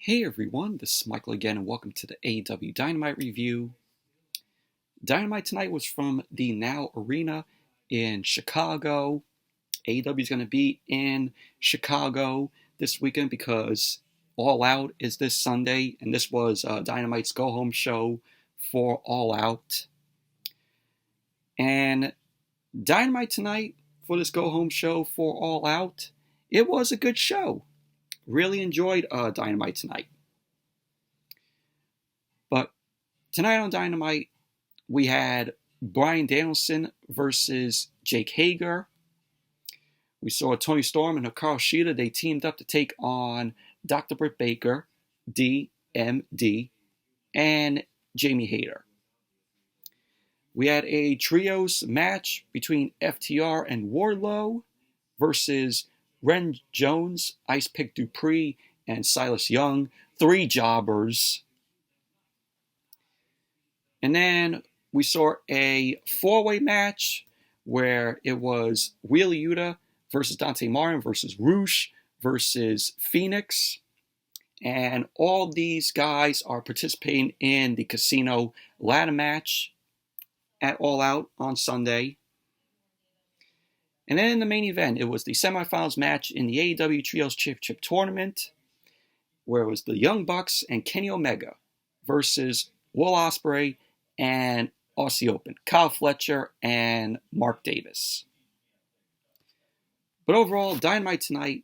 Hey everyone, this is Michael again, and welcome to the AEW Dynamite review. Dynamite tonight was from the Now Arena in Chicago. AEW is going to be in Chicago this weekend because All Out is this Sunday, and this was Dynamite's go-home show for All Out. And Dynamite tonight for this go-home show for All Out, it was a good show. Really enjoyed Dynamite tonight. But tonight on Dynamite, we had Bryan Danielson versus Jake Hager. We saw Toni Storm and Hikaru. They teamed up to take on Dr. Britt Baker, DMD, and Jamie Hayter. We had a trios match between FTR and Wardlow versus Ren Jones, Icepick Dupree, and Silas Young. 3 jobbers. And then we saw a 4-way match where it was Wheeler Yuta versus Dante versus Roosh versus Fenix. And all these guys are participating in the Casino ladder match at All Out on Sunday. And then in the main event, it was the semifinals match in the AEW Trios Championship Tournament, where it was the Young Bucks and Kenny Omega versus Will Ospreay and Aussie Open, Kyle Fletcher and Mark Davis. But overall, Dynamite tonight,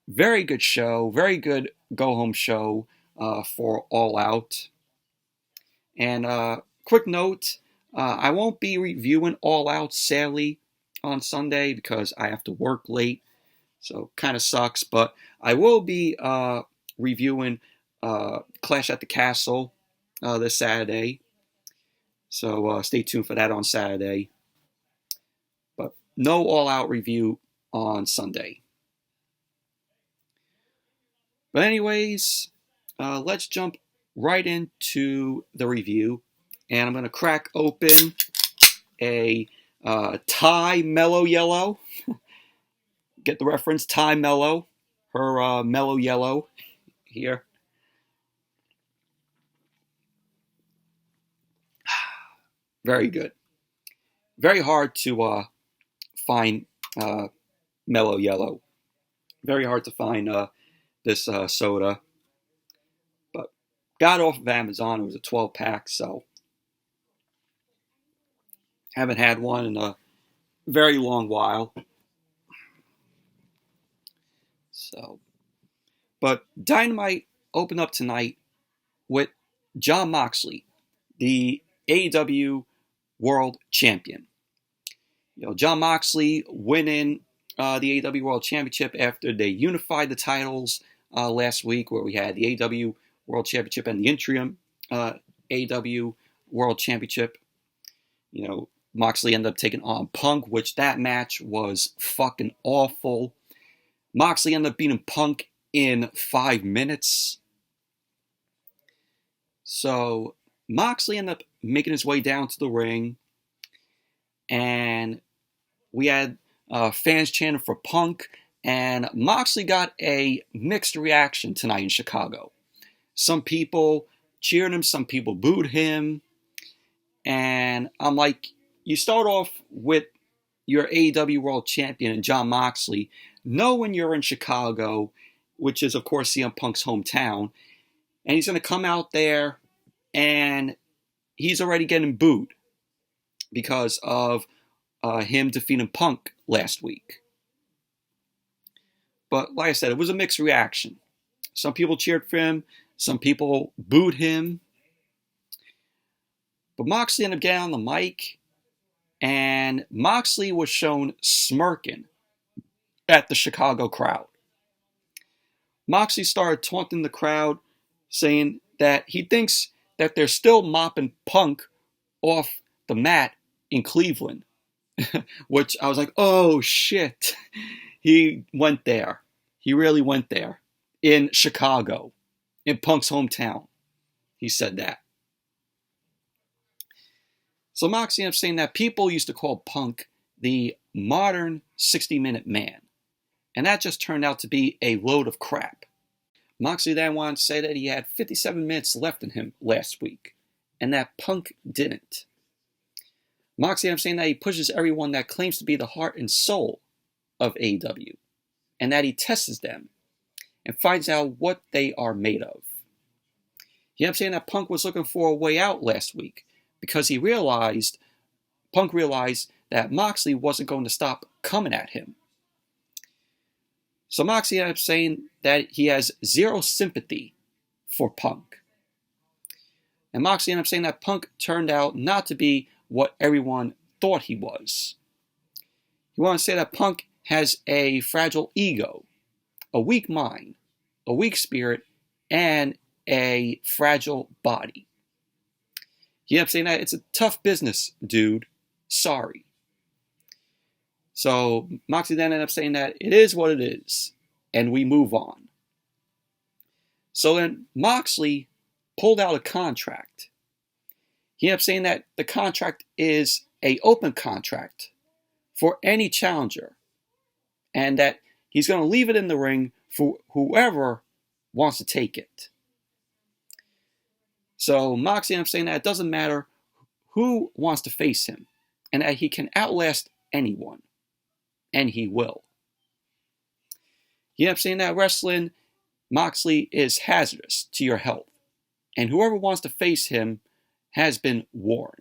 very good show, very good go-home show for All Out. And quick note, I won't be reviewing All Out, sadly, on Sunday because I have to work late, so kind of sucks. But I will be reviewing Clash at the Castle this Saturday, so stay tuned for that on Saturday. But no All Out review on Sunday. But anyways, let's jump right into the review, and I'm going to crack open a Thai Mellow Yellow. Get the reference? Thai Mellow. Her Mellow Yellow here. Very good. Very hard to find Mellow Yellow. Very hard to find this soda. But got it off of Amazon. It was a 12-pack, so haven't had one in a very long while. So, but Dynamite opened up tonight with Jon Moxley, the AEW World Champion. You know, Jon Moxley winning the AEW World Championship after they unified the titles last week, where we had the AEW World Championship and the interim AEW World Championship. You know, Moxley ended up taking on Punk, which that match was fucking awful. Moxley ended up beating Punk in 5 minutes. So Moxley ended up making his way down to the ring, and we had fans chanting for Punk, and Moxley got a mixed reaction tonight in Chicago. Some people cheered him, some people booed him, and I'm like, you start off with your AEW World Champion and Jon Moxley, knowing you're in Chicago, which is, of course, CM Punk's hometown, and he's going to come out there, and he's already getting booed because of him defeating Punk last week. But like I said, it was a mixed reaction. Some people cheered for him, some people booed him. But Moxley ended up getting on the mic, and Moxley was shown smirking at the Chicago crowd. Moxley started taunting the crowd, saying that he thinks that they're still mopping Punk off the mat in Cleveland. Which I was like, oh shit. He went there. He really went there. In Chicago. In Punk's hometown. He said that. So Moxley ended up saying that people used to call Punk the modern 60-minute man. And that just turned out to be a load of crap. Moxley then wanted to say that he had 57 minutes left in him last week, and that Punk didn't. Moxley ended up saying that he pushes everyone that claims to be the heart and soul of AEW, and that he tests them and finds out what they are made of. He ended up saying that Punk was looking for a way out last week because Punk realized that Moxley wasn't going to stop coming at him. So Moxley ended up saying that he has zero sympathy for Punk. And Moxley ended up saying that Punk turned out not to be what everyone thought he was. He wanted to say that Punk has a fragile ego, a weak mind, a weak spirit, and a fragile body. He ended up saying that it's a tough business, dude. Sorry. So Moxley then ended up saying that it is what it is, and we move on. So then Moxley pulled out a contract. He ended up saying that the contract is an open contract for any challenger, and that he's going to leave it in the ring for whoever wants to take it. So Moxley ended up saying that it doesn't matter who wants to face him, and that he can outlast anyone, and he will. He ended up saying that wrestling, Moxley, is hazardous to your health, and whoever wants to face him has been warned.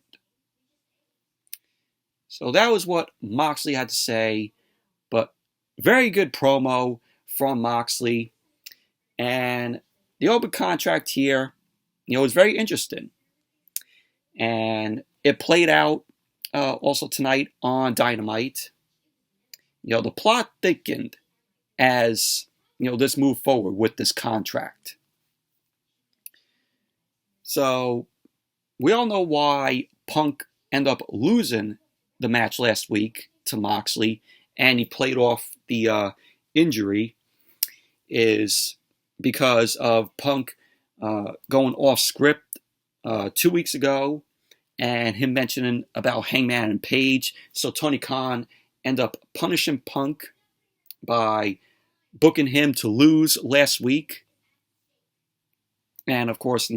So that was what Moxley had to say, but very good promo from Moxley. And the open contract here, was very interesting. And it played out also tonight on Dynamite. The plot thickened as, this moved forward with this contract. So we all know why Punk ended up losing the match last week to Moxley, and he played off the injury, is because of Punk going off script 2 weeks ago, and him mentioning about Hangman and Page. So Tony Khan ended up punishing Punk by booking him to lose last week. And of course,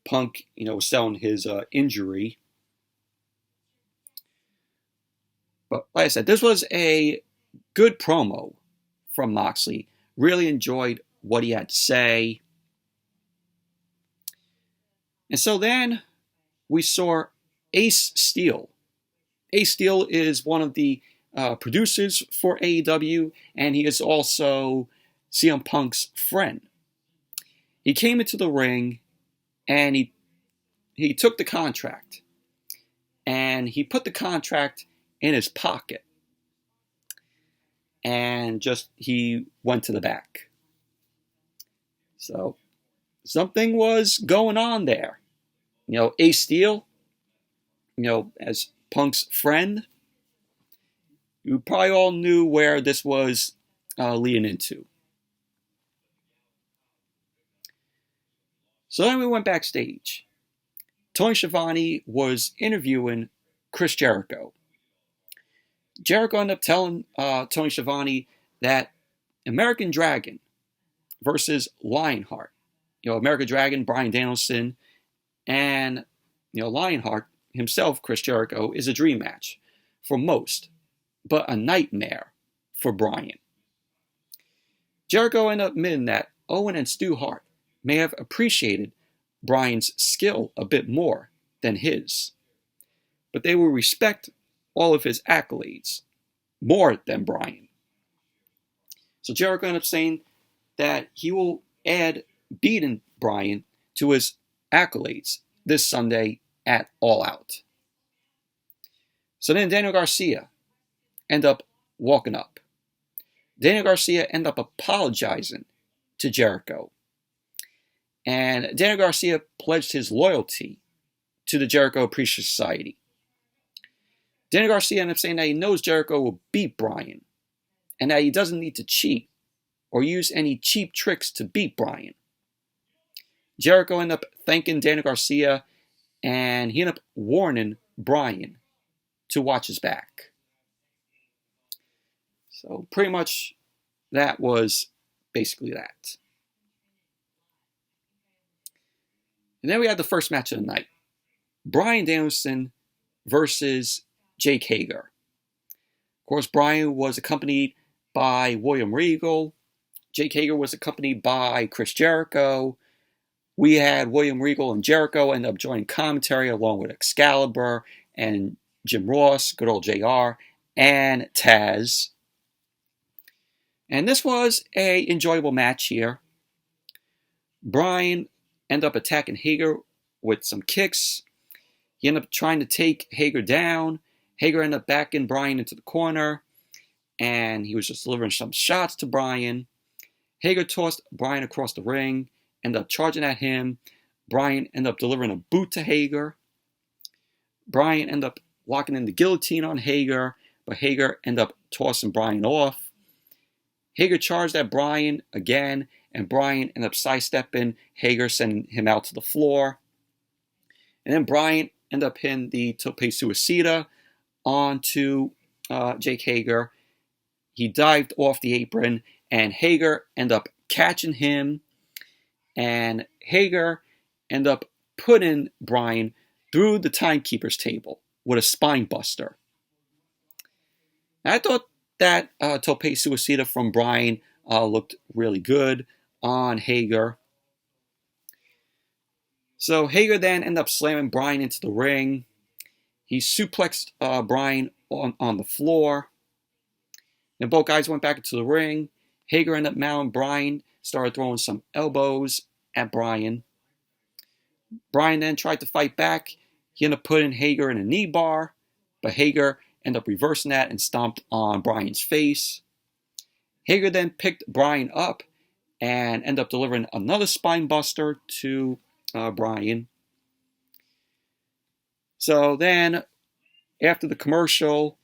Punk, was selling his injury. But like I said, this was a good promo from Moxley. Really enjoyed what he had to say. And so then we saw Ace Steel. Ace Steel is one of the producers for AEW, and he is also CM Punk's friend. He came into the ring, and he took the contract, and he put the contract in his pocket, and he went to the back. So something was going on there. Ace Steel, as Punk's friend, you probably all knew where this was leading into. So then we went backstage. Tony Schiavone was interviewing Chris Jericho. Jericho ended up telling Tony Schiavone that American Dragon versus Lionheart, American Dragon, Bryan Danielson, and Lionheart himself, Chris Jericho, is a dream match for most, but a nightmare for Bryan. Jericho ended up admitting that Owen and Stu Hart may have appreciated Bryan's skill a bit more than his, but they will respect all of his accolades more than Bryan. So Jericho ended up saying that he will add beating Bryan to his accolades this Sunday at All Out. So then Daniel Garcia ended up walking up. Daniel Garcia ended up apologizing to Jericho. And Daniel Garcia pledged his loyalty to the Jericho Appreciation Society. Daniel Garcia ended up saying that he knows Jericho will beat Bryan, and that he doesn't need to cheat or use any cheap tricks to beat Bryan. Jericho ended up thanking Daniel Garcia, and he ended up warning Bryan to watch his back. So pretty much that was basically that. And then we had the first match of the night. Bryan Danielson versus Jake Hager. Of course, Bryan was accompanied by William Regal. Jake Hager was accompanied by Chris Jericho. We had William Regal and Jericho end up joining commentary along with Excalibur and Jim Ross, good old JR, and Taz. And this was an enjoyable match here. Bryan ended up attacking Hager with some kicks. He ended up trying to take Hager down. Hager ended up backing Bryan into the corner, and he was just delivering some shots to Bryan. Hager tossed Bryan across the ring, ended up charging at him. Bryan ended up delivering a boot to Hager. Bryan ended up locking in the guillotine on Hager, but Hager ended up tossing Bryan off. Hager charged at Bryan again, and Bryan ended up sidestepping Hager, sending him out to the floor. And then Bryan ended up hitting the tope suicida onto Jake Hager. He dived off the apron, and Hager ended up catching him. And Hager ended up putting Bryan through the timekeeper's table with a spine buster. And I thought that tope suicida from Bryan looked really good on Hager. So Hager then ended up slamming Bryan into the ring. He suplexed Bryan on the floor. Then both guys went back into the ring. Hager ended up mounting Bryan, started throwing some elbows at Bryan. Bryan then tried to fight back. He ended up putting Hager in a knee bar, but Hager ended up reversing that and stomped on Bryan's face. Hager then picked Bryan up and ended up delivering another spine buster to Bryan. So then, after the commercial,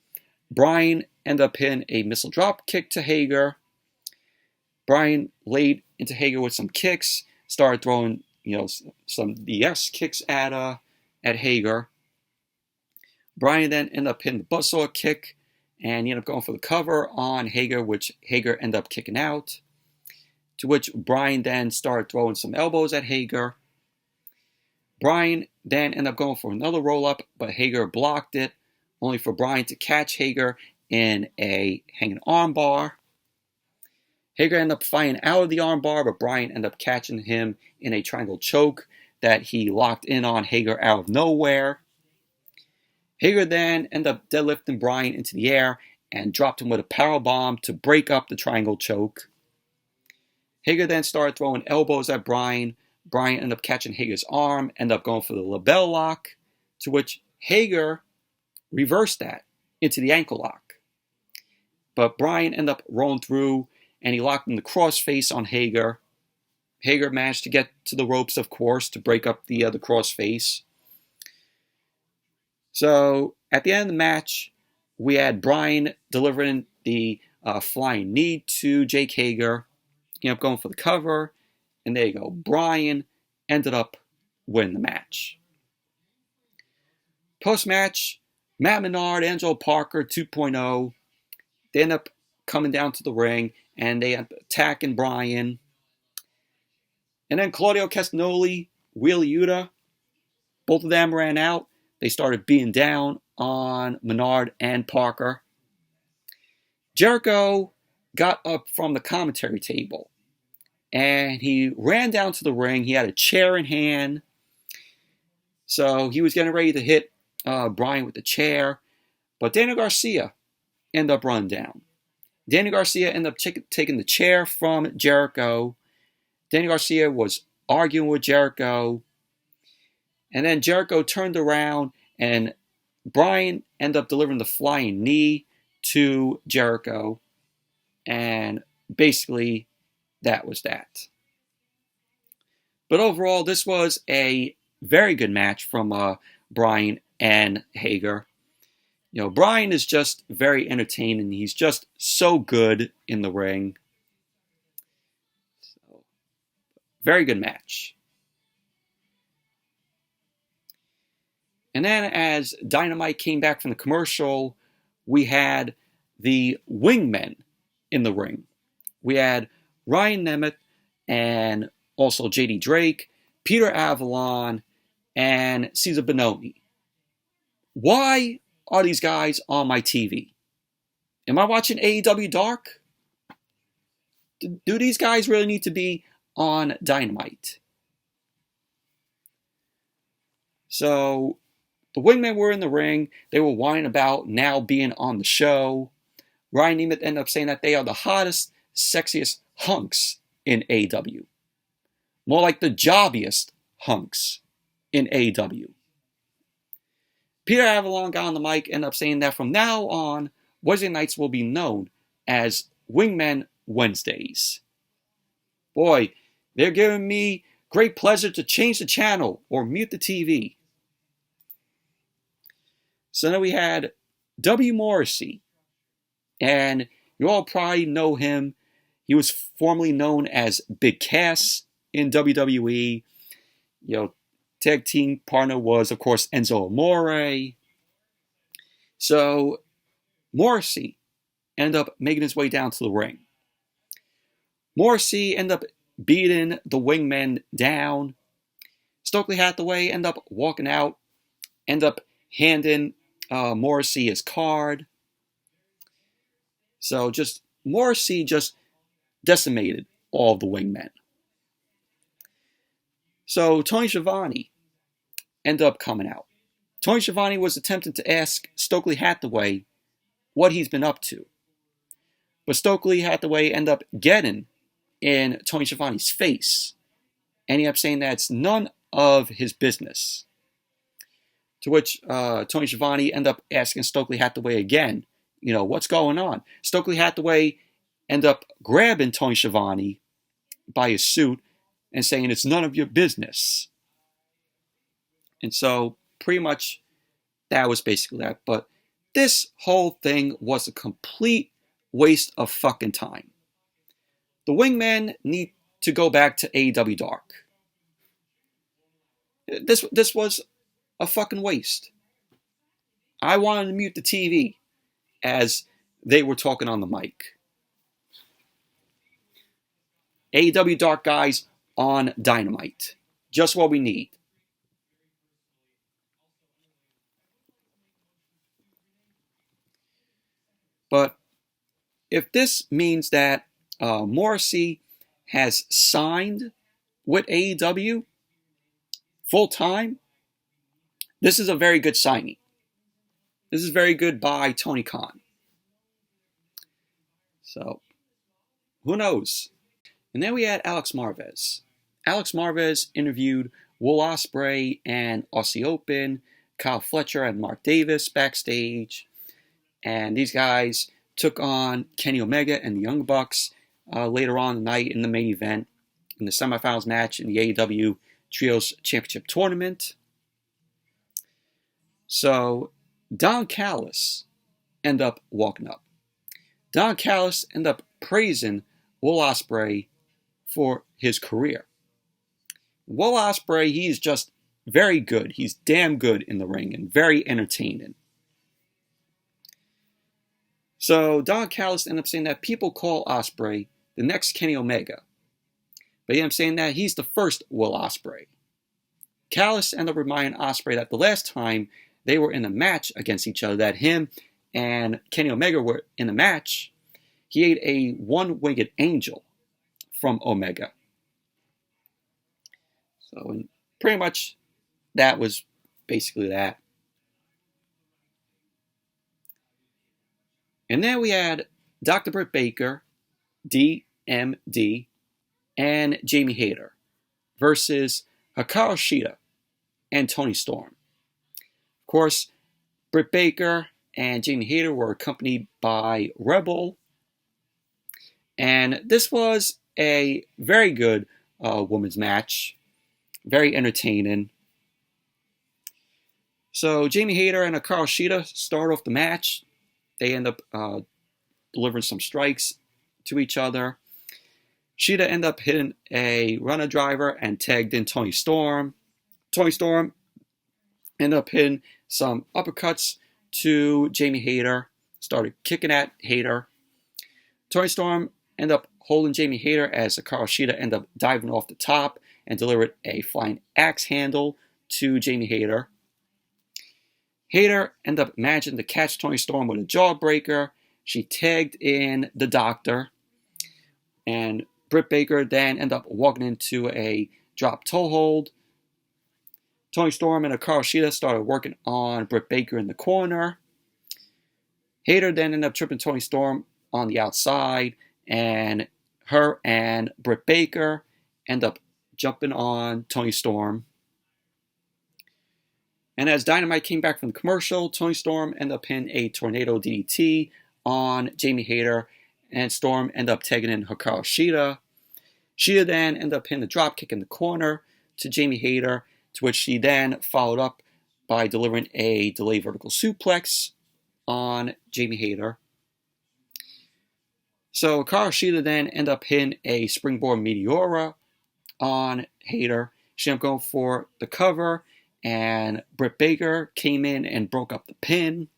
Bryan ended up hitting a missile drop kick to Hager. Bryan laid into Hager with some kicks, started throwing some DS kicks at Hager. Bryan then ended up hitting the buzzsaw kick, and he ended up going for the cover on Hager, which Hager ended up kicking out. To which Bryan then started throwing some elbows at Hager. Bryan then ended up going for another roll-up, but Hager blocked it, only for Bryan to catch Hager in a hanging armbar. Hager ended up fighting out of the armbar, but Bryan ended up catching him in a triangle choke that he locked in on Hager out of nowhere. Hager then ended up deadlifting Bryan into the air and dropped him with a powerbomb to break up the triangle choke. Hager then started throwing elbows at Bryan. Bryan ended up catching Hager's arm, ended up going for the label lock, to which Hager reversed that into the ankle lock. But Bryan ended up rolling through, and he locked in the crossface on Hager. Hager managed to get to the ropes, of course, to break up the crossface. So, at the end of the match, we had Bryan delivering the flying knee to Jake Hager. He ended up going for the cover, and there you go. Bryan ended up winning the match. Post-match, Matt Menard, Angelo Parker 2.0, they end up coming down to the ring, and they end up attacking Bryan. And then Claudio Castagnoli, Wheeler Yuta, both of them ran out. They started beating down on Menard and Parker. Jericho got up from the commentary table, and he ran down to the ring. He had a chair in hand, so he was getting ready to hit Bryan with the chair, but Daniel Garcia ended up running down. Daniel Garcia ended up taking the chair from Jericho. Daniel Garcia was arguing with Jericho, and then Jericho turned around, and Bryan ended up delivering the flying knee to Jericho, and basically that was that. But overall, this was a very good match from Bryan and Hager. Bryan is just very entertaining. He's just so good in the ring. So, very good match. And then as Dynamite came back from the commercial, we had the wingmen in the ring. We had Ryan Nemeth and also JD Drake Peter Avalon, and Cesar Bononi. Why are these guys on my TV? Am I watching AEW Dark? Do these guys really need to be on Dynamite? So, the Wingmen were in the ring. They were whining about now being on the show. Ryan Nemeth ended up saying that they are the hottest, sexiest hunks in AEW. More like the jobbiest hunks in AEW. Peter Avalon got on the mic and ended up saying that from now on, Wednesday nights will be known as Wingmen Wednesdays. Boy, they're giving me great pleasure to change the channel or mute the TV. So then we had W. Morrissey, and you all probably know him. He was formerly known as Big Cass in WWE. Tag team partner was, of course, Enzo Amore. So Morrissey ended up making his way down to the ring. Morrissey ended up beating the Wingmen down. Stokely Hathaway ended up walking out, ended up handing Morrissey his card. So Morrissey just decimated all of the Wingmen. So Tony Schiavone ended up coming out. Tony Schiavone was attempting to ask Stokely Hathaway what he's been up to. But Stokely Hathaway ended up getting in Tony Schiavone's face. And he ended up saying that it's none of his business. To which Tony Schiavone ended up asking Stokely Hathaway again, what's going on? Stokely Hathaway ended up grabbing Tony Schiavone by his suit and saying it's none of your business. And so pretty much that was basically that. But this whole thing was a complete waste of fucking time. The Wingmen need to go back to AEW Dark. This was a fucking waste. I wanted to mute the TV as they were talking on the mic. AEW Dark guys on Dynamite. Just what we need. But if this means that Morrissey has signed with AEW full time, this is a very good signing. This is very good by Tony Khan. So, who knows? And then we had Alex Marvez. Alex Marvez interviewed Will Ospreay and Aussie Open, Kyle Fletcher and Mark Davis backstage. And these guys took on Kenny Omega and the Young Bucks later on the night in the main event in the semifinals match in the AEW Trios Championship Tournament. So Don Callis ended up walking up. Don Callis ended up praising Will Ospreay for his career. Will Ospreay, he's just very good. He's damn good in the ring and very entertaining. So Don Callis ended up saying that people call Ospreay the next Kenny Omega. But he ended up saying that he's the first Will Ospreay. Callis ended up reminding Ospreay that the last time they were in a match against each other, that him and Kenny Omega were in a match, he ate a one-winged angel from Omega. So pretty much that was basically that. And then we had Dr. Britt Baker, DMD, and Jamie Hayter versus Hikaru and Toni Storm. Of course, Britt Baker and Jamie Hayter were accompanied by Rebel. And this was a very good women's match. Very entertaining. So Jamie Hayter and Hikaru start off the match. They end up delivering some strikes to each other. Shida ended up hitting a runner driver and tagged in Toni Storm. Toni Storm ended up hitting some uppercuts to Jamie Hayter. Started kicking at Hayter. Toni Storm ended up holding Jamie Hayter as Hikaru ended up diving off the top and delivered a flying axe handle to Jamie Hayter. Hayter ended up managing to catch Toni Storm with a jawbreaker. She tagged in the Doctor, and Britt Baker then ended up walking into a drop toe hold. Toni Storm and Hikaroshida started working on Britt Baker in the corner. Hayter then ended up tripping Toni Storm on the outside, and her and Britt Baker end up jumping on Toni Storm. And as Dynamite came back from the commercial, Toni Storm ended up hitting a tornado DDT on Jamie Hayter, and Storm ended up tagging in Hikaroshida. Shida then ended up hitting a dropkick in the corner to Jamie Hayter, to which she then followed up by delivering a delayed vertical suplex on Jamie Hayter. So Hikaroshida then ended up hitting a springboard Meteora on Hayter. She ended up going for the cover, and Britt Baker came in and broke up the pin.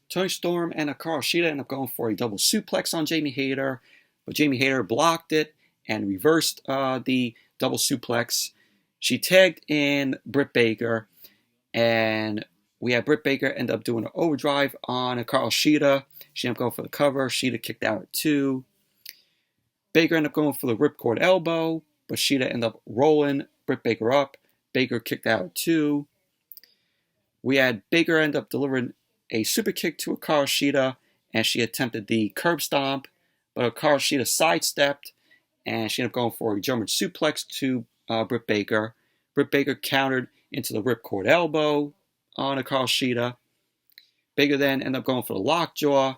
Toni Storm and Hikaroshida ended up going for a double suplex on Jamie Hayter, but Jamie Hayter blocked it and reversed the double suplex. She tagged in Britt Baker, and we had Britt Baker end up doing an overdrive on Hikaroshida. She ended up going for the cover. Shida kicked out at 2. Baker ended up going for the ripcord elbow, but Shida ended up rolling Britt Baker up. Baker kicked out at 2. We had Baker end up delivering a super kick to Hikaroshida, and she attempted the curb stomp, but Hikaroshida sidestepped, and she ended up going for a German suplex to Britt Baker. Britt Baker countered into the ripcord elbow on Hikaroshida. Baker then ended up going for the lockjaw,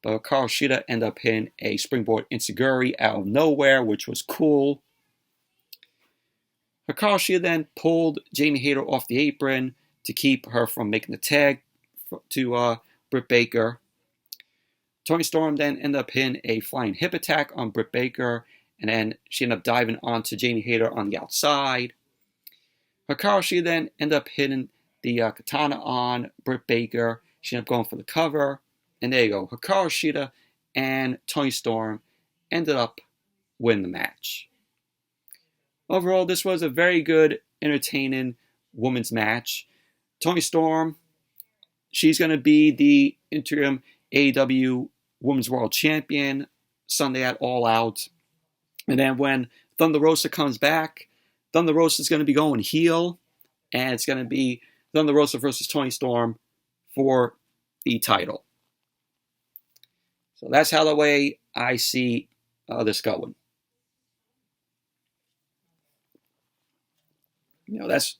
but Hikaroshida ended up hitting a springboard enziguri out of nowhere, which was cool. Hikaroshida then pulled Jamie Hayter off the apron to keep her from making the tag to Britt Baker. Toni Storm then ended up hitting a flying hip attack on Britt Baker, and then she ended up diving onto Jamie Hayter on the outside. Hikaroshida then ended up hitting the katana on Britt Baker. She ended up going for the cover, and there you go. Hikaroshida and Toni Storm ended up winning the match. Overall, this was a very good, entertaining women's match. Toni Storm, she's going to be the interim AEW Women's World Champion Sunday at All Out. And then when Thunder Rosa comes back, Thunder Rosa is going to be going heel, and it's going to be Thunder Rosa versus Toni Storm for the title. So that's how the way I see this going. You know, that's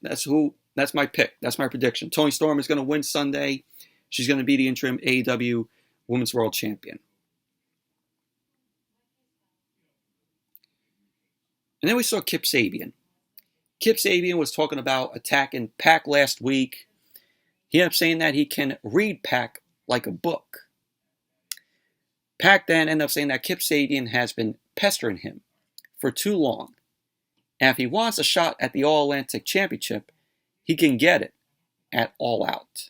my pick. That's my prediction. Toni Storm is going to win Sunday. She's going to be the interim AEW Women's World Champion. And then we saw Kip Sabian. Kip Sabian was talking about attacking Pac last week. He ended up saying that he can read Pac like a book. Pac then ended up saying that Kip Sabian has been pestering him for too long. And if he wants a shot at the All-Atlantic Championship, he can get it at All Out.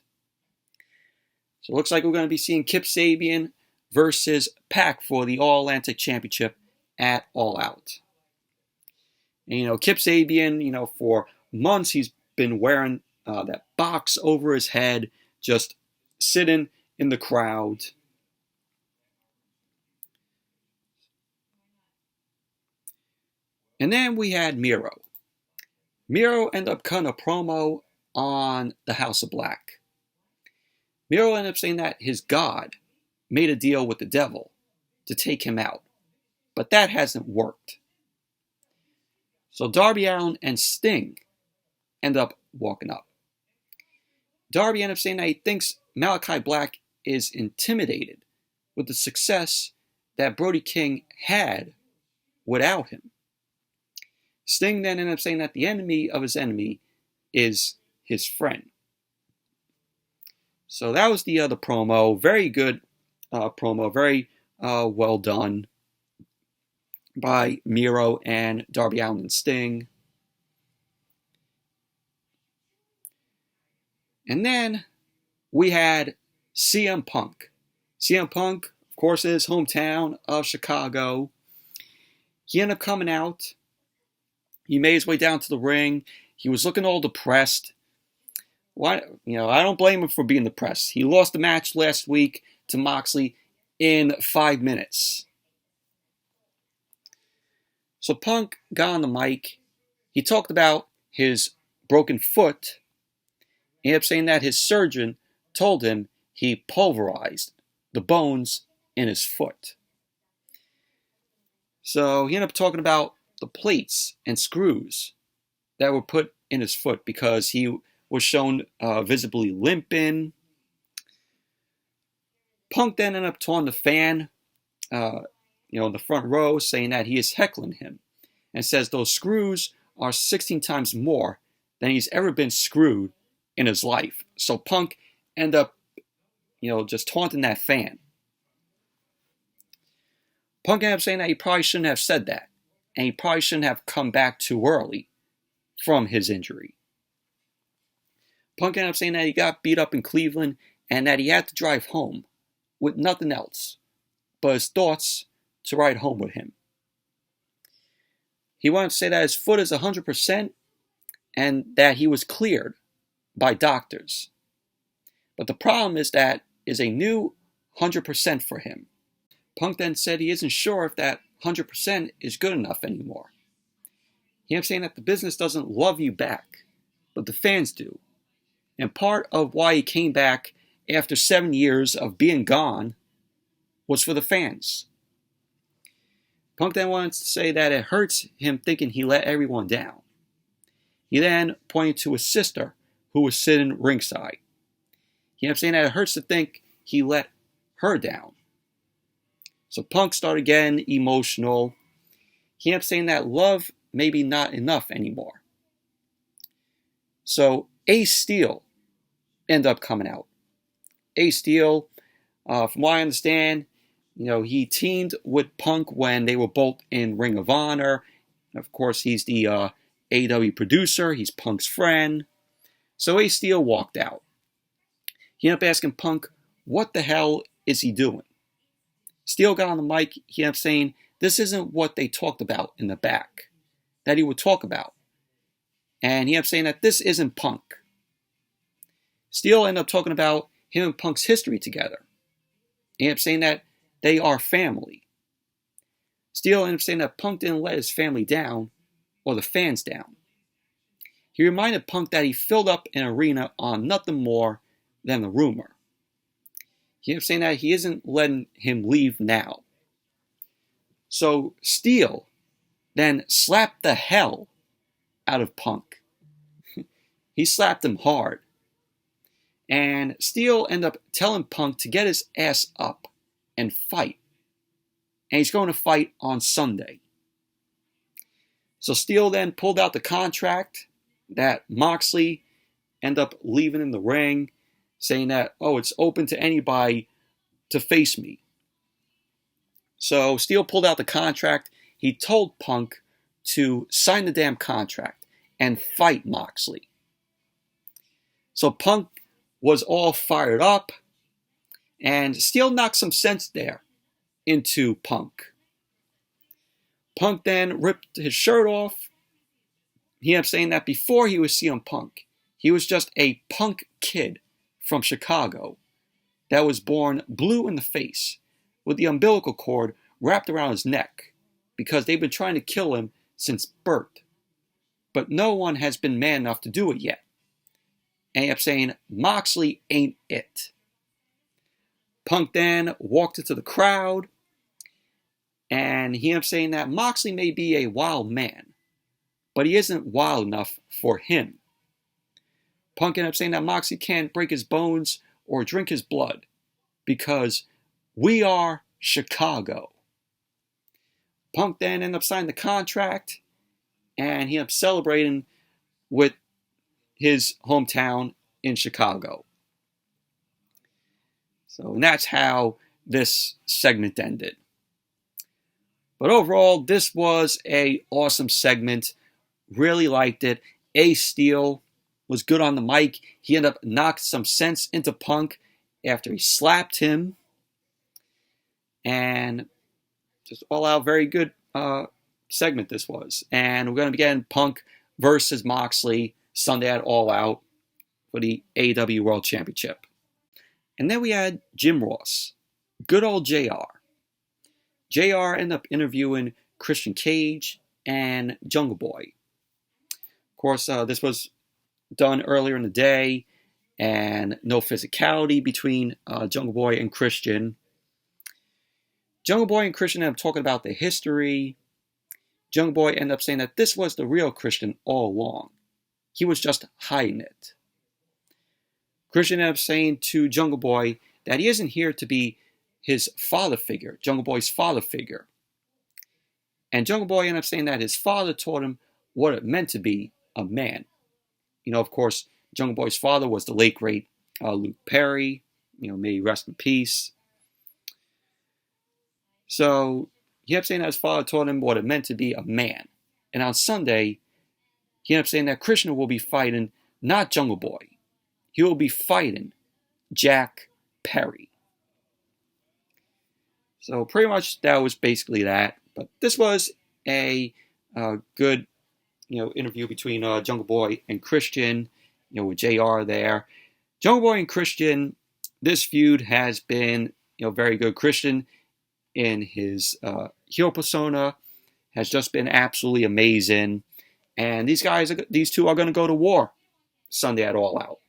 So it looks like we're going to be seeing Kip Sabian versus Pac for the All-Atlantic Championship at All Out. And, you know, Kip Sabian, you know, for months he's been wearing that box over his head, just sitting in the crowd. And then we had Miro. Miro ended up cutting a promo on the House of Black. Miro ended up saying that his God made a deal with the devil to take him out, but that hasn't worked. So Darby Allin and Sting end up walking up. Darby ended up saying that he thinks Malachi Black is intimidated with the success that Brody King had without him. Sting then ended up saying that the enemy of his enemy is his friend. So that was the promo. Very good promo. Very well done by Miro and Darby Allin and Sting. And then we had CM Punk. CM Punk, of course, in his hometown of Chicago. He ended up coming out He made his way down to the ring. He was looking all depressed. Why? I don't blame him for being depressed. He lost the match last week to Moxley in 5 minutes. So Punk got on the mic. He talked about his broken foot. He ended up saying that his surgeon told him he pulverized the bones in his foot. So he ended up talking about the plates and screws that were put in his foot because he was shown visibly limping. Punk then ended up taunting the fan, in the front row, saying that he is heckling him, and says those screws are 16 times more than he's ever been screwed in his life. So Punk ended up, just taunting that fan. Punk ended up saying that he probably shouldn't have said that, and he probably shouldn't have come back too early from his injury. Punk ended up saying that he got beat up in Cleveland and that he had to drive home with nothing else but his thoughts to ride home with him. He wanted to say that his foot is 100% and that he was cleared by doctors. But the problem is that is a new 100% for him. Punk then said he isn't sure if that 100% is good enough anymore. He ended up saying that the business doesn't love you back, but the fans do. And part of why he came back after 7 years of being gone was for the fans. Punk then wanted to say that it hurts him thinking he let everyone down. He then pointed to his sister, who was sitting ringside. He ended up saying that it hurts to think he let her down. So Punk started getting emotional. He ended up saying that love may be not enough anymore. So Ace Steel ended up coming out. Ace Steel, from what I understand, he teamed with Punk when they were both in Ring of Honor. Of course, he's the AEW producer. He's Punk's friend. So Ace Steel walked out. He ended up asking Punk, what the hell is he doing? Steel got on the mic. He ended up saying, this isn't what they talked about in the back that he would talk about. And he ended up saying that this isn't Punk. Steel ended up talking about him and Punk's history together. He ended up saying that they are family. Steel ended up saying that Punk didn't let his family down or the fans down. He reminded Punk that he filled up an arena on nothing more than the rumor. He ended up saying that he isn't letting him leave now. So Steel then slapped the hell out of Punk. He slapped him hard. And Steel ended up telling Punk to get his ass up and fight. And he's going to fight on Sunday. So Steel then pulled out the contract that Moxley ended up leaving in the ring, saying that, it's open to anybody to face me. So Steel pulled out the contract. He told Punk to sign the damn contract and fight Moxley. So Punk was all fired up, and Steel knocked some sense there into Punk. Punk then ripped his shirt off. He ended up saying that before he was CM Punk, he was just a punk kid from Chicago that was born blue in the face with the umbilical cord wrapped around his neck because they've been trying to kill him since Bert. But no one has been man enough to do it yet. And he ended up saying, Moxley ain't it. Punk then walked into the crowd, and he ended up saying that Moxley may be a wild man, but he isn't wild enough for him. Punk ended up saying that Moxley can't break his bones or drink his blood because we are Chicago. Punk then ended up signing the contract, and he ended up celebrating with his hometown in Chicago. So and that's how this segment ended. But overall, this was an awesome segment. Really liked it. Ace Steel was good on the mic. He ended up knocking some sense into Punk after he slapped him. And just all out very good segment this was. And we're going to be getting Punk versus Moxley Sunday at All Out for the AEW World Championship. And then we had Jim Ross, good old JR. JR ended up interviewing Christian Cage and Jungle Boy. Of course, this was done earlier in the day, and no physicality between Jungle Boy and Christian. Jungle Boy and Christian ended up talking about the history. Jungle Boy ended up saying that this was the real Christian all along. He was just hiding it. Christian ended up saying to Jungle Boy that he isn't here to be his father figure, Jungle Boy's father figure. And Jungle Boy ended up saying that his father taught him what it meant to be a man. Of course, Jungle Boy's father was the late, great Luke Perry. May he rest in peace. So he ended up saying that his father taught him what it meant to be a man. And on Sunday, he ended up saying that Christian will be fighting not Jungle Boy. He will be fighting Jack Perry. So pretty much that was basically that. But this was a good, interview between Jungle Boy and Christian, with JR there. Jungle Boy and Christian, this feud has been, very good. Christian in his heel persona has just been absolutely amazing. And these two are going to go to war Sunday at All Out.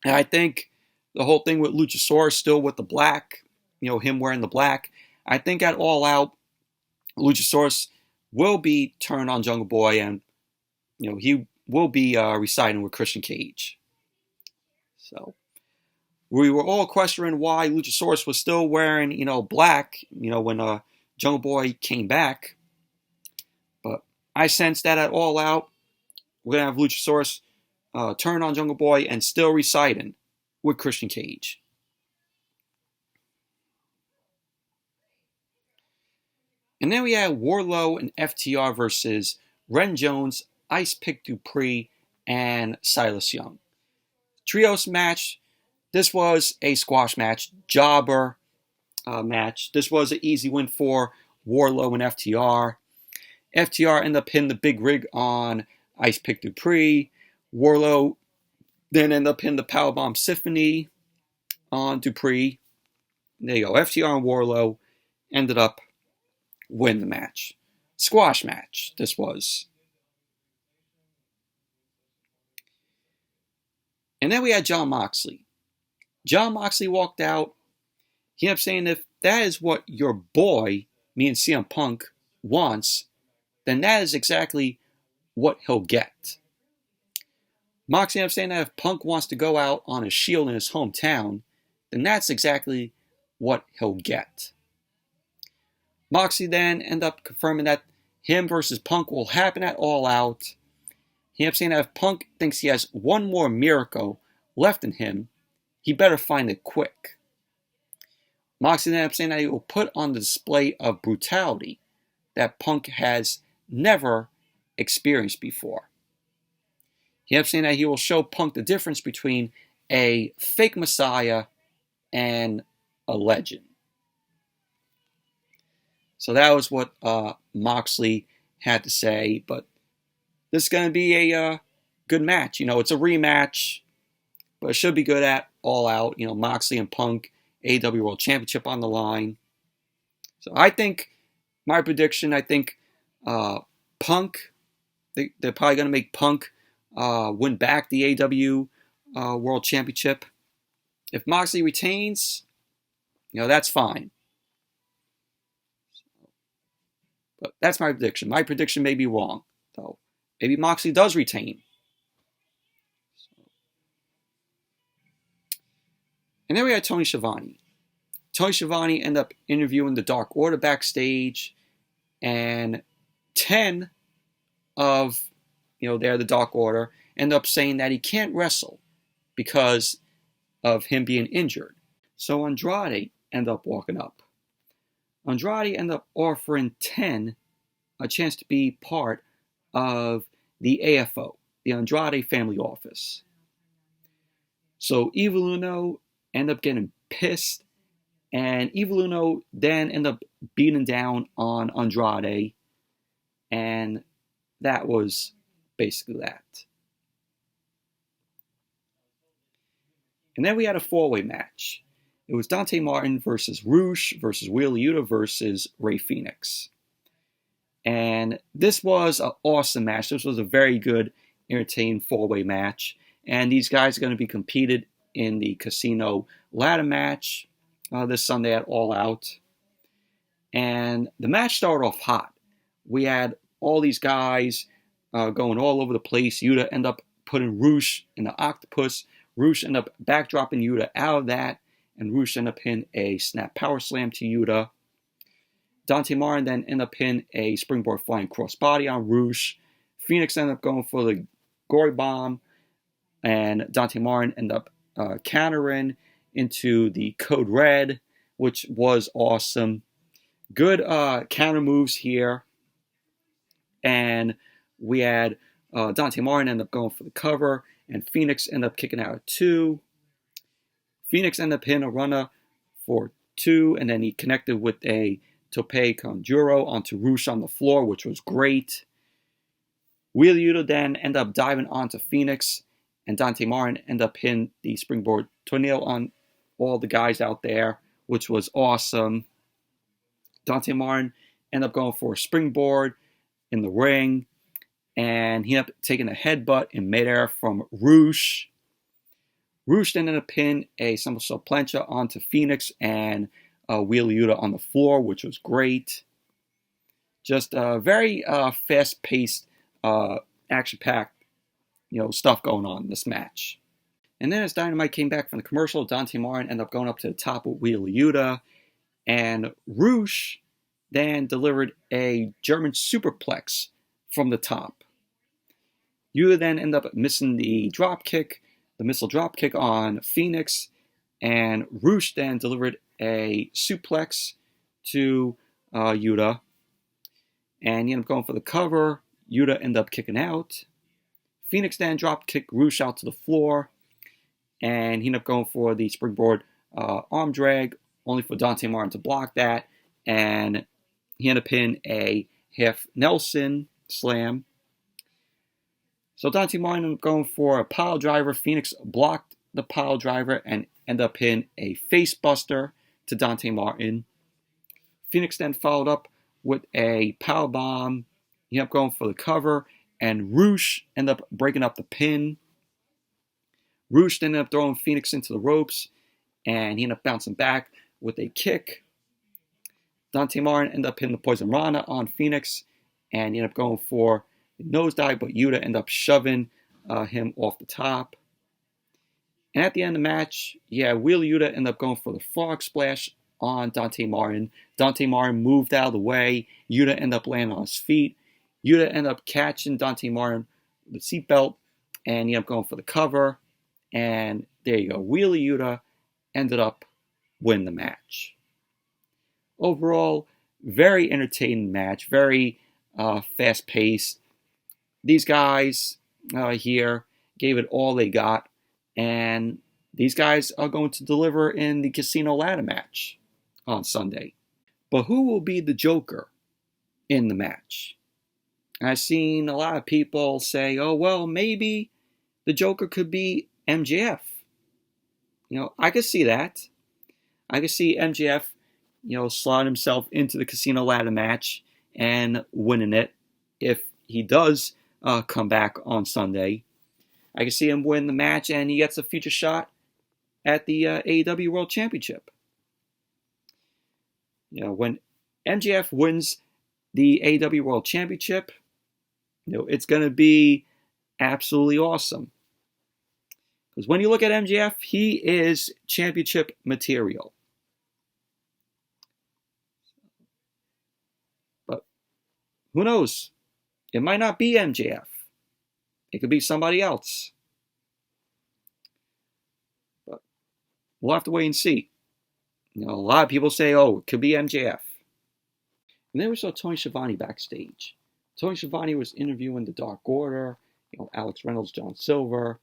And I think the whole thing with Luchasaurus still with the black, him wearing the black, I think at All Out, Luchasaurus will be turned on Jungle Boy, and he will be residing with Christian Cage. So we were all questioning why Luchasaurus was still wearing black, when Jungle Boy came back. But I sense that at All Out, we're gonna have Luchasaurus turn on Jungle Boy and still residing with Christian Cage. And then we had Wardlow and FTR versus Ren Jones, Icepick Dupree, and Silas Young. Trios match. This was a squash match, jobber match. This was an easy win for Wardlow and FTR. FTR ended up hitting the big rig on Icepick Dupree. Wardlow then ended up hitting the Powerbomb Symphony on Dupree. There you go. FTR and Wardlow ended up winning the match. Squash match, this was. And then we had Jon Moxley. Jon Moxley walked out. He ended up saying if that is what your boy, me and CM Punk, wants, then that is exactly what he'll get. Moxley ended up saying that if Punk wants to go out on a shield in his hometown, then that's exactly what he'll get. Moxley then ended up confirming that him versus Punk will happen at All Out. He ended up saying that if Punk thinks he has one more miracle left in him, he better find it quick. Moxley ended up saying that he will put on the display of brutality that Punk has never experienced before. He ended up saying that he will show Punk the difference between a fake messiah and a legend. So that was what Moxley had to say. But this is going to be a good match. It's a rematch, but it should be good at All Out. Moxley and Punk, AEW World Championship on the line. So I think, my prediction, Punk, they're probably going to make Punk win back the AEW World Championship. If Moxley retains, that's fine. But that's my prediction. My prediction may be wrong, though. Maybe Moxley does retain. And then we had Tony Schiavone. Tony Schiavone ended up interviewing the Dark Order backstage, and 10 of, they're the Dark Order, ended up saying that he can't wrestle because of him being injured. So Andrade ended up walking up. Andrade ended up offering 10 a chance to be part of the AFO, the Andrade Family Office. So Evil Uno ended up getting pissed And Evil Uno then ended up beating down on Andrade. And that was basically that. And then we had a 4-way match. It was Dante Martin versus Roosh versus Wheeler Yuta versus Rey Fenix. And this was an awesome match. This was a very good, entertaining 4-way match. And these guys are going to be competed in the Casino ladder match this Sunday at All Out. And the match started off hot. We had all these guys going all over the place. Yuta ended up putting Roosh in the octopus. Roosh ended up backdropping Yuta out of that. And Roosh ended up hitting a snap power slam to Yuta. Dante Martin then ended up hitting a springboard flying crossbody on Roosh. Fenix ended up going for the gory bomb. And Dante Martin ended up countering into the Code Red, which was awesome. Good counter moves here. And we had Dante Martin end up going for the cover. And Fenix ended up kicking out at 2. Fenix ended up hitting a runner for 2. And then he connected with a Tope Conjuro onto Roosh on the floor, which was great. Wheeler Yuta then ended up diving onto Fenix. And Dante Martin ended up hitting the springboard tornado on all the guys out there, which was awesome. Dante Martin ended up going for a springboard in the ring. And he ended up taking a headbutt in midair from Roosh. Roosh then ended up pinning a somersault plancha onto Fenix and Wheeler Yuta on the floor, which was great. Just very fast-paced, action-packed, stuff going on in this match. And then as Dynamite came back from the commercial, Dante Martin ended up going up to the top with Wheeler Yuta. And Roosh then delivered a German superplex from the top. Yuta then ended up missing the missile drop kick on Fenix. And Roosh then delivered a suplex to Yuta. And he ended up going for the cover. Yuta ended up kicking out. Fenix then drop kicked Roosh out to the floor. And he ended up going for the springboard arm drag, only for Dante Martin to block that. And he ended up hitting a half Nelson slam. So Dante Martin ended up going for a pile driver. Fenix blocked the pile driver and ended up hitting a face buster to Dante Martin. Fenix then followed up with a power bomb. He ended up going for the cover. And Roosh ended up breaking up the pin. Roosh ended up throwing Fenix into the ropes. And he ended up bouncing back with a kick. Dante Martin ended up hitting the Poison Rana on Fenix. And he ended up going for the nosedive. But Yuta ended up shoving him off the top. And at the end of the match, Wheeler Yuta ended up going for the frog splash on Dante Martin. Dante Martin moved out of the way. Yuta ended up landing on his feet. Yuta ended up catching Dante Martin with the seatbelt, and he ended up going for the cover. And there you go. Wheeler Yuta ended up winning the match. Overall, very entertaining match, very fast-paced. These guys here gave it all they got, and these guys are going to deliver in the Casino ladder match on Sunday. But who will be the Joker in the match? I've seen a lot of people say, oh, well, maybe the Joker could be MJF. I could see that. I could see MJF, slotting himself into the Casino ladder match and winning it if he does come back on Sunday. I can see him win the match and he gets a future shot at the AEW World Championship. When MJF wins the AEW World Championship, it's going to be absolutely awesome. Because when you look at MJF, he is championship material. But who knows? It might not be MJF. It could be somebody else. But we'll have to wait and see. A lot of people say, oh, it could be MJF. And then we saw Tony Schiavone backstage. Tony Schiavone was interviewing the Dark Order, Alex Reynolds, John Silver.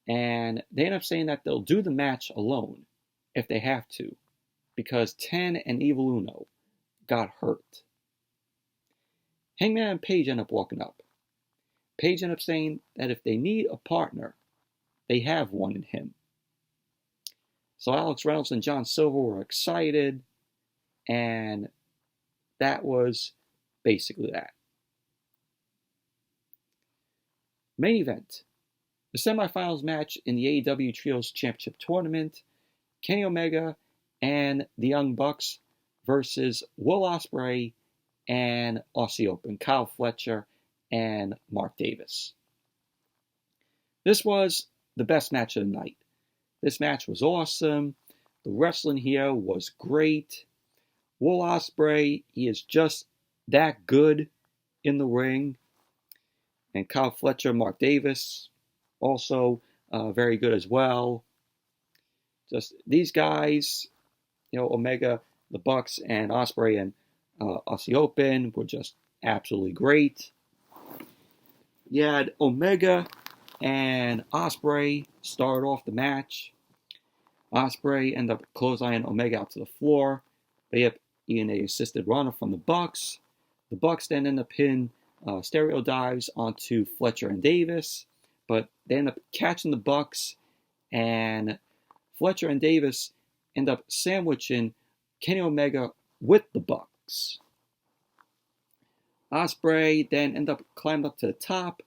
And they end up saying that they'll do the match alone if they have to. because Ten and Evil Uno got hurt. Hangman and Page end up walking up. Page ended up saying that if they need a partner, they have one in him. So Alex Reynolds and John Silver were excited, and that was basically that. Main event. The semifinals match in the AEW Trios Championship Tournament. Kenny Omega and the Young Bucks versus Will Ospreay and Aussie Open, Kyle Fletcher and Mark Davis. This was the best match of the night. This match was awesome. The wrestling here was great. Will Ospreay, he is just that good in the ring. And Kyle Fletcher, Mark Davis, also very good as well. Just these guys, Omega, the Bucks, and Ospreay and Aussie Open were just absolutely great. You had Omega and Ospreay start off the match. Ospreay ended up clotheslining Omega out to the floor. They up in a assisted runner from the Bucks. The Bucks then end up hitting stereo dives onto Fletcher and Davis, but they end up catching the Bucks, and Fletcher and Davis end up sandwiching Kenny Omega with the Bucks. Ospreay then end up climbing up to the top,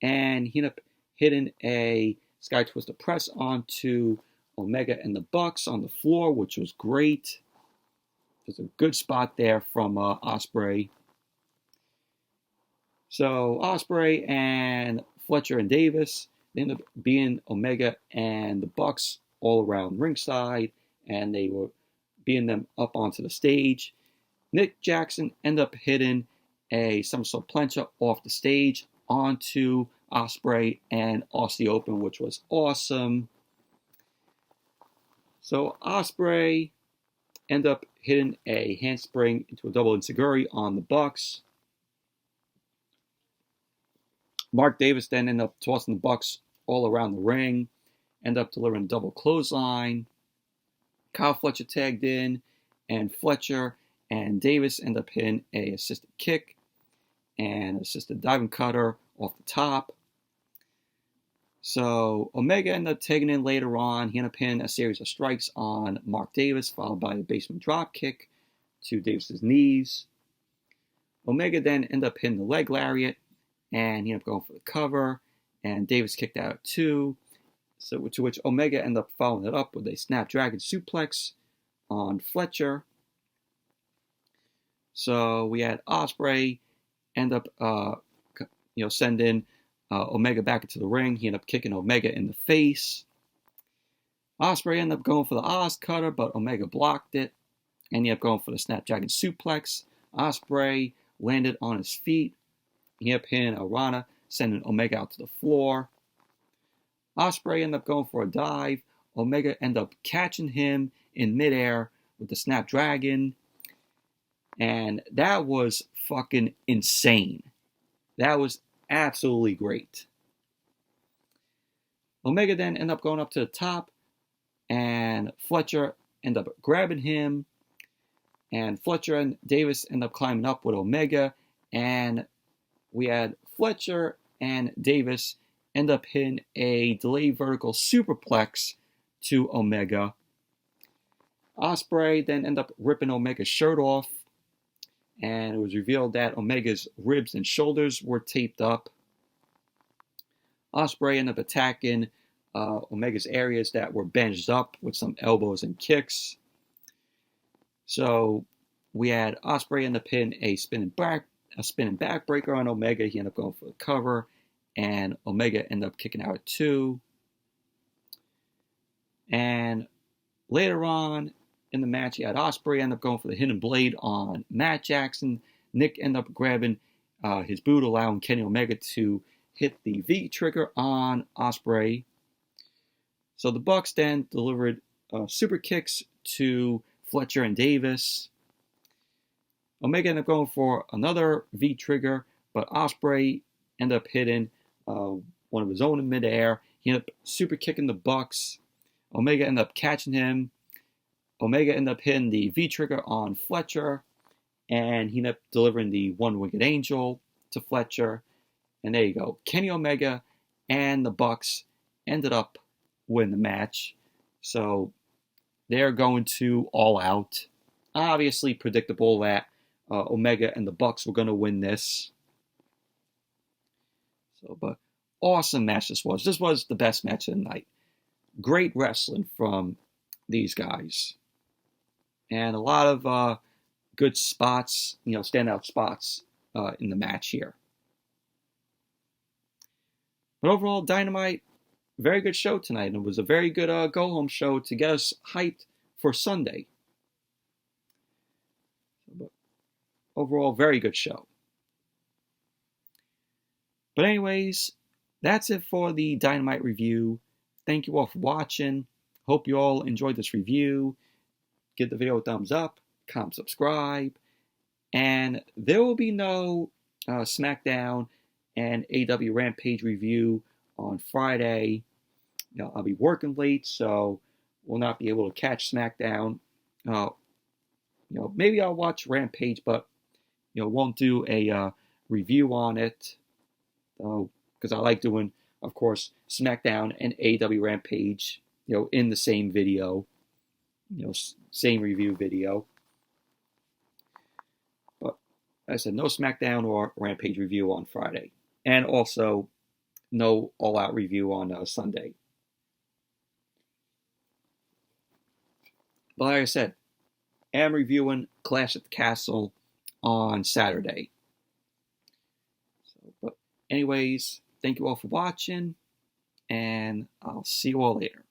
and he ended up hitting a Sky Twister press onto Omega and the Bucks on the floor, which was great. There's a good spot there from Ospreay. So Ospreay and Fletcher and Davis, they ended up being Omega and the Bucks all around ringside, and they were being them up onto the stage. Nick Jackson ended up hitting a somersault plancha off the stage onto Ospreay and Aussie Open, which was awesome. So Ospreay ended up hitting a handspring into a double enziguri on the Bucks. Mark Davis then ended up tossing the Bucks all around the ring, ended up delivering a double clothesline. Kyle Fletcher tagged in, and Fletcher and Davis ended up hitting a assisted kick and assisted diving cutter off the top. So Omega ended up tagging in later on. He ended up hitting a series of strikes on Mark Davis, followed by a basement drop kick to Davis's knees. Omega then ended up hitting the leg lariat, and he ended up going for the cover, and Davis kicked out too. So to which Omega ended up following it up with a Snapdragon suplex on Fletcher. So we had Ospreay end up sending Omega back into the ring. He ended up kicking Omega in the face. Ospreay ended up going for the Oz cutter, but Omega blocked it, and he ended up going for the Snapdragon suplex. Ospreay landed on his feet. He ended up hitting a Rana, sending Omega out to the floor. Ospreay ended up going for a dive. Omega ended up catching him in midair with the Snapdragon. And that was fucking insane. That was absolutely great. Omega then ended up going up to the top, and Fletcher ended up grabbing him. And Fletcher and Davis ended up climbing up with Omega, and we had Fletcher and Davis end up hitting a delayed vertical superplex to Omega. Ospreay then ended up ripping Omega's shirt off, and it was revealed that Omega's ribs and shoulders were taped up. Ospreay ended up attacking Omega's areas that were bandaged up with some elbows and kicks. So we had Ospreay end up hitting a spinning backbreaker on Omega. He ended up going for the cover, and Omega ended up kicking out too. And later on in the match, you had Ospreay end up going for the hidden blade on Matt Jackson. Nick ended up grabbing his boot, allowing Kenny Omega to hit the V trigger on Ospreay. So the Bucks then delivered super kicks to Fletcher and Davis. Omega ended up going for another V trigger, but Ospreay ended up hitting one of his own in midair. He ended up super kicking the Bucks. Omega ended up catching him. Omega ended up hitting the V-trigger on Fletcher, and he ended up delivering the one-winged angel to Fletcher. And there you go. Kenny Omega and the Bucks ended up winning the match. So they're going to All Out. Obviously predictable that Omega and the Bucks were going to win this. So, but awesome match this was. This was the best match of the night. Great wrestling from these guys. And a lot of good spots, standout spots in the match here. But overall, Dynamite, very good show tonight. And it was a very good go-home show to get us hyped for Sunday. But overall, very good show. But anyways, that's it for the Dynamite review. Thank you all for watching. Hope you all enjoyed this review. Give the video a thumbs up, comment, subscribe. And there will be no SmackDown and AEW Rampage review on Friday. I'll be working late, so we'll not be able to catch SmackDown. Maybe I'll watch Rampage, but won't do a review on it. Because I like doing, of course, SmackDown and AEW Rampage, in the same video, same review video. But like I said, no SmackDown or Rampage review on Friday. And also, no all-out review on Sunday. But like I said, I'm reviewing Clash at the Castle on Saturday. But anyways, thank you all for watching, and I'll see you all later.